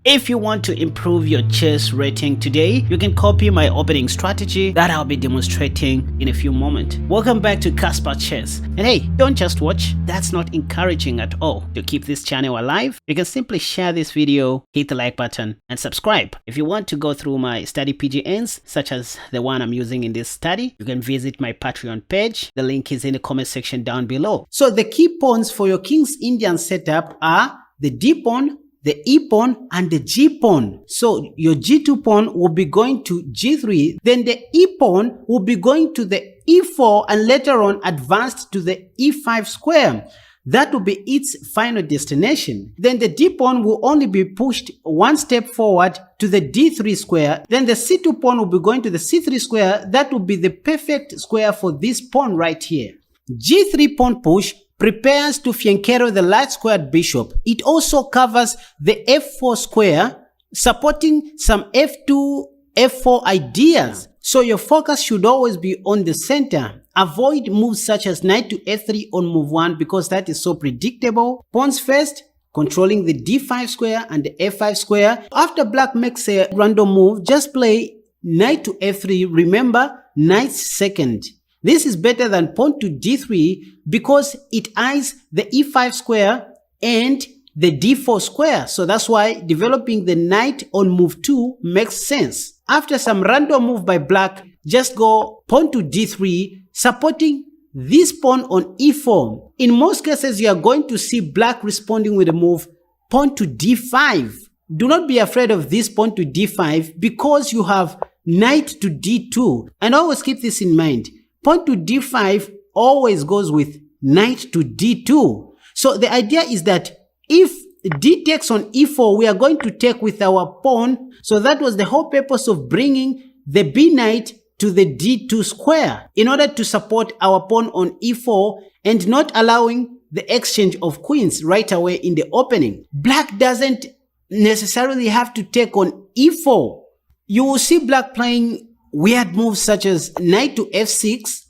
If you want to improve your chess rating today, you can copy my opening strategy that I'll be demonstrating in a few moments. Welcome back to KaspaChess. And hey, don't just watch, that's not encouraging at all. To keep this channel alive, you can simply share this video, hit the like button, and subscribe. If you want to go through my study PGNs, such as the one I'm using in this study, you can visit my Patreon page. The link is in the comment section down below. So the key pawns for your King's Indian setup are the D pawn, the E pawn, and the G pawn. So your G2 pawn will be going to G3, then the E pawn will be going to the E4 and later on advanced to the E5 square. That will be its final destination. Then the D pawn will only be pushed one step forward to the D3 square. Then the C2 pawn will be going to the C3 square. That will be the perfect square for this pawn right here. G3 pawn push prepares to fianchetto the light squared bishop. It also covers the F4 square, supporting some F2, F4 ideas. So your focus should always be on the center. Avoid moves such as knight to F3 on move 1 because that is so predictable. Pawns first, controlling the D5 square and the F5 square. After black makes a random move, just play knight to F3. Remember, knight's second. This is better than pawn to D3 because it eyes the E5 square and the D4 square. So that's why developing the knight on move 2 makes sense. After some random move by black, just go pawn to D3, supporting this pawn on E4. In most cases, you are going to see black responding with a move pawn to D5. Do not be afraid of this pawn to D5 because you have knight to D2. And always keep this in mind. Pawn to D5 always goes with knight to D2. So the idea is that if D takes on E4, we are going to take with our pawn. So that was the whole purpose of bringing the B knight to the D2 square in order to support our pawn on E4 and not allowing the exchange of queens right away in the opening. Black doesn't necessarily have to take on E4. You will see black playing weird moves such as knight to F6.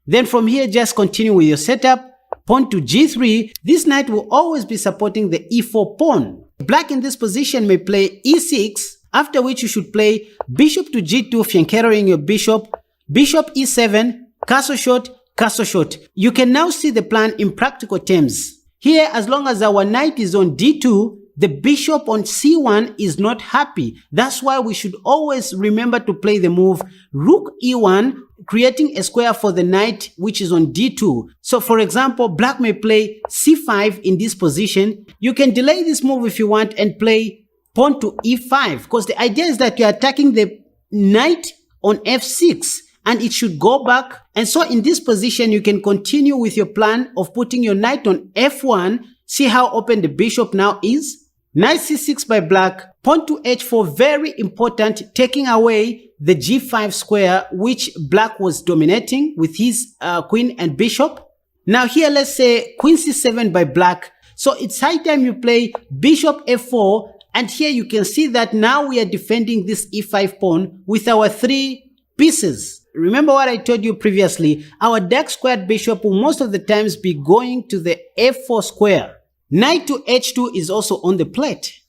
Then from here, just continue with your setup. Pawn to G3. This knight will always be supporting the E4 pawn. Black in this position may play E6, after which you should play bishop to G2, fianchettoing your bishop, bishop E7, castle shot, castle shot. You can now see the plan in practical terms. Here, as long as our knight is on D2, the bishop on C1 is not happy. That's why we should always remember to play the move rook E1, creating a square for the knight which is on D2. So for example, black may play C5 in this position. You can delay this move if you want and play pawn to E5 because the idea is that you're attacking the knight on F6 and it should go back. And so in this position, you can continue with your plan of putting your knight on F1. See how open the bishop now is? Knight C6 by black, pawn to H4, very important, taking away the G5 square, which black was dominating with his queen and bishop. Now here, let's say queen C7 by black. So it's high time you play bishop F4. And here you can see that now we are defending this E5 pawn with our 3 pieces. Remember what I told you previously, our dark squared bishop will most of the times be going to the F4 square. Knight to H2 is also on the plate.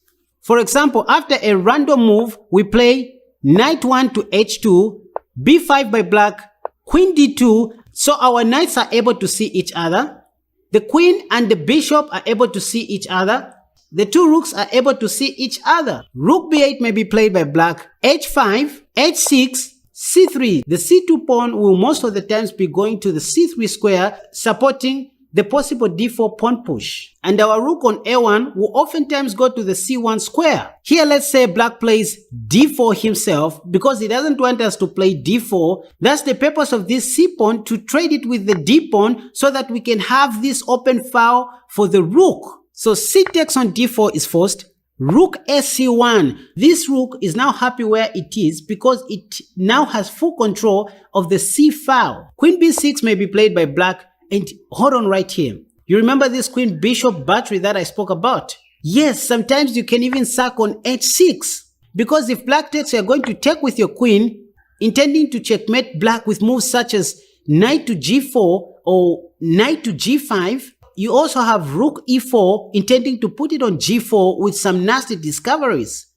For example, after a random move, we play knight 1 to H2, B5 by black, queen D2, so our knights are able to see each other. The queen and the bishop are able to see each other. The 2 rooks are able to see each other. Rook B8 may be played by black, H5, H6, C3. The C2 pawn will most of the times be going to the C3 square, supporting the possible D4 pawn push. And our rook on A1 will oftentimes go to the C1 square. Here, let's say black plays D4 himself because he doesn't want us to play D4. That's the purpose of this C pawn, to trade it with the D pawn so that we can have this open file for the rook. So C takes on D4 is forced. Rook SC1. This rook is now happy where it is because it now has full control of the C file. Queen B6 may be played by black. And hold on right here. You remember this queen bishop battery that I spoke about? Yes, sometimes you can even sack on H6. Because if black takes, you're going to take with your queen, intending to checkmate black with moves such as knight to G4 or knight to G5. You also have rook E4, intending to put it on G4 with some nasty discoveries.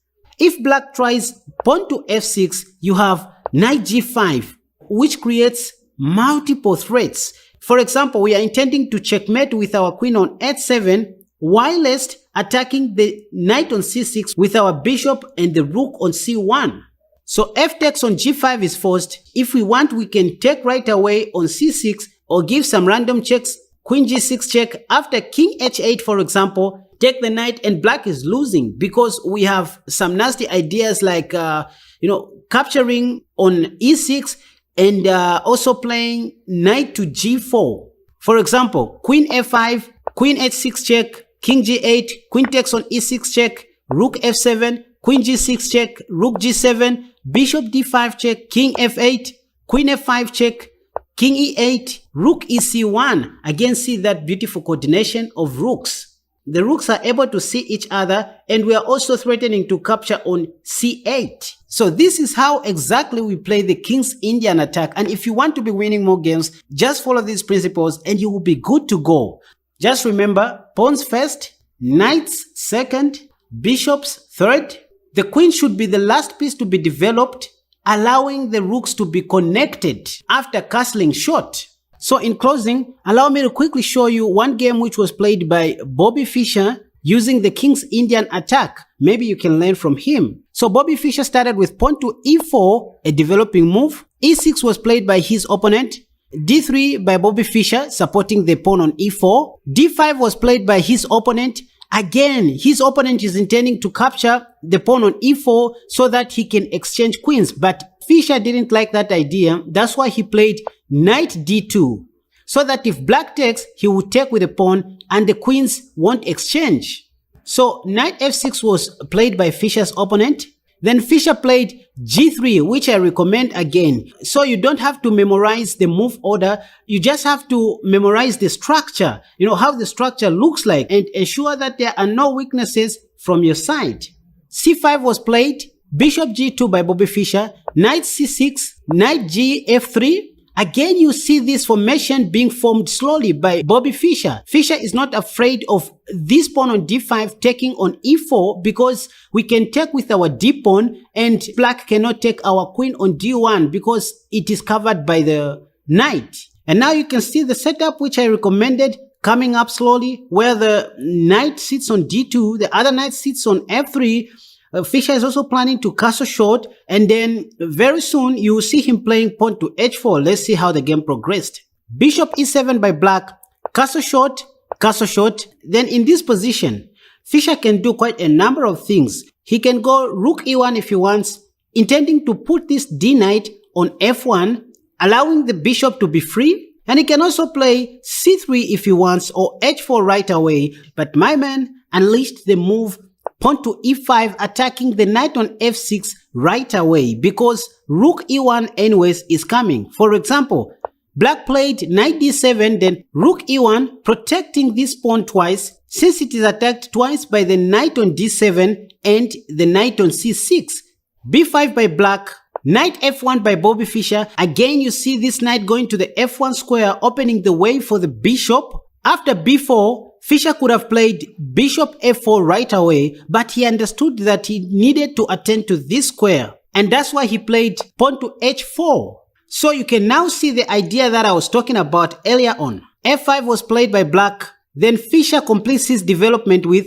If black tries pawn to f6, you have knight g5, which creates multiple threats. For example, we are intending to checkmate with our queen on h7, whilst attacking the knight on c6 with our bishop and the rook on c1. So f takes on g5 is forced. If we want, we can take right away on c6 or give some random checks, queen g6 check. After king h8, for example, take the knight, and black is losing because we have some nasty ideas like, capturing on e6 and also playing knight to g4. For example, queen f5, queen h6 check, king g8, queen takes on e6 check, rook f7, queen g6 check, rook g7, bishop d5 check, king f8, queen f5 check, king e8, rook ec1. Again, see that beautiful coordination of rooks. The rooks are able to see each other, and we are also threatening to capture on c8. So this is how exactly we play the King's Indian attack. And if you want to be winning more games, just follow these principles and you will be good to go. Just remember, pawns first, knights second, bishops third. The queen should be the last piece to be developed, allowing the rooks to be connected after castling short. So in closing, allow me to quickly show you one game which was played by Bobby Fischer using the King's Indian attack. Maybe you can learn from him. So Bobby Fischer started with pawn to e4, a developing move. e6 was played by his opponent. d3 by Bobby Fischer, supporting the pawn on e4. d5 was played by his opponent. Again, his opponent is intending to capture the pawn on e4 so that he can exchange queens. But Fischer didn't like that idea. That's why he played knight d2. So that if black takes, he would take with the pawn and the queens won't exchange. So knight f6 was played by Fischer's opponent. Then Fischer played g3, which I recommend again. So you don't have to memorize the move order. You just have to memorize the structure, how the structure looks like, and ensure that there are no weaknesses from your side. c5 was played, bishop g2 by Bobby Fischer, knight c6, knight g f3. Again, you see this formation being formed slowly by Bobby Fischer. Fischer is not afraid of this pawn on d5 taking on e4 because we can take with our d pawn and black cannot take our queen on d1 because it is covered by the knight. And now you can see the setup which I recommended coming up slowly, where the knight sits on d2, the other knight sits on f3. Fischer is also planning to castle short, and then very soon you will see him playing pawn to h4. Let's see how the game progressed. Bishop e7 by black, castle short, castle short. Then in this position, Fischer can do quite a number of things. He can go rook e1 if he wants, intending to put this d knight on f1, allowing the bishop to be free. And he can also play c3 if he wants, or h4 right away. But my man unleashed the move pawn to e5, attacking the knight on f6 right away because rook e1 anyways is coming. For example, black played knight d7, then rook e1, protecting this pawn twice since it is attacked twice by the knight on d7 and the knight on c6. b5 by black, knight f1 by Bobby Fischer. Again, you see this knight going to the f1 square, opening the way for the bishop. After b4, Fischer could have played bishop f4 right away, but he understood that he needed to attend to this square, and that's why he played pawn to h4. So you can now see the idea that I was talking about earlier on. f5 was played by black, then Fischer completes his development with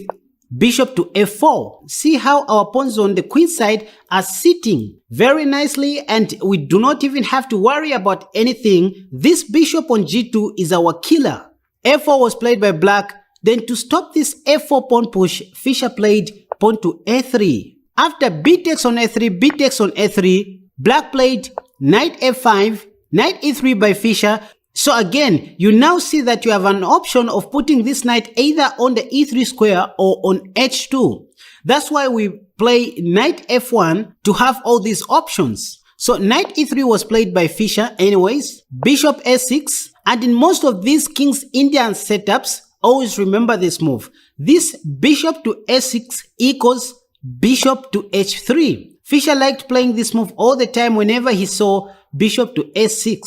bishop to f4. See how our pawns on the queen side are sitting very nicely, and we do not even have to worry about anything. This bishop on g2 is our killer. f4 was played by black. Then to stop this f4 pawn push, Fischer played pawn to a3. After b takes on a3, b takes on a3, black played knight f5, knight e3 by Fischer. So again, you now see that you have an option of putting this knight either on the e3 square or on h2. That's why we play knight f1 to have all these options. So knight e3 was played by Fischer anyways, bishop a6, and in most of these King's Indian setups, always remember this move. This bishop to a6 equals bishop to h3. Fischer liked playing this move all the time whenever he saw bishop to a6.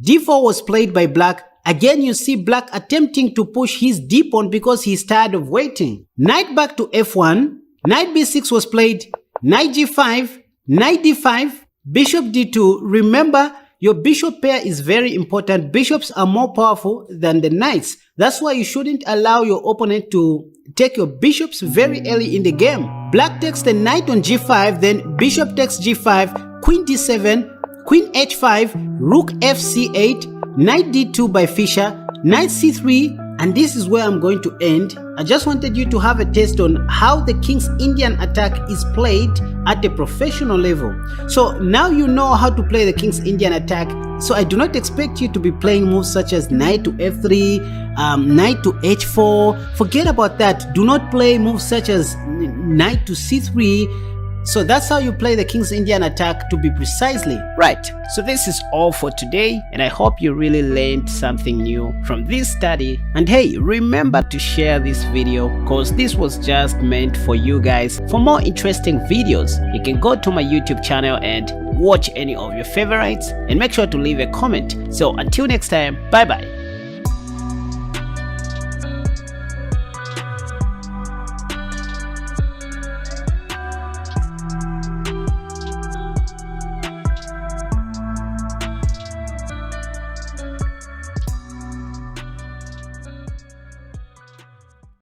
d4 was played by black. Again, you see black attempting to push his d pawn because he's tired of waiting. Knight back to f1. Knight b6 was played. knight g5, knight d5, bishop d2. Remember, your bishop pair is very important. Bishops are more powerful than the knights. That's why you shouldn't allow your opponent to take your bishops very early in the game. Black takes the knight on g5, then bishop takes g5, queen d7, queen h5, rook fc8, knight d2 by Fischer, knight c3, and this is where I'm going to end. I just wanted you to have a taste on how the King's Indian attack is played at a professional level. So now you know how to play the King's Indian attack. So I do not expect you to be playing moves such as knight to f3, knight to h4. Forget about that. Do not play moves such as knight to c3. So that's how you play the King's Indian attack, to be precisely. Right, so this is all for today, and I hope you really learned something new from this study. And hey, remember to share this video, cause this was just meant for you guys. For more interesting videos, you can go to my YouTube channel and watch any of your favorites, and make sure to leave a comment. So until next time, bye bye.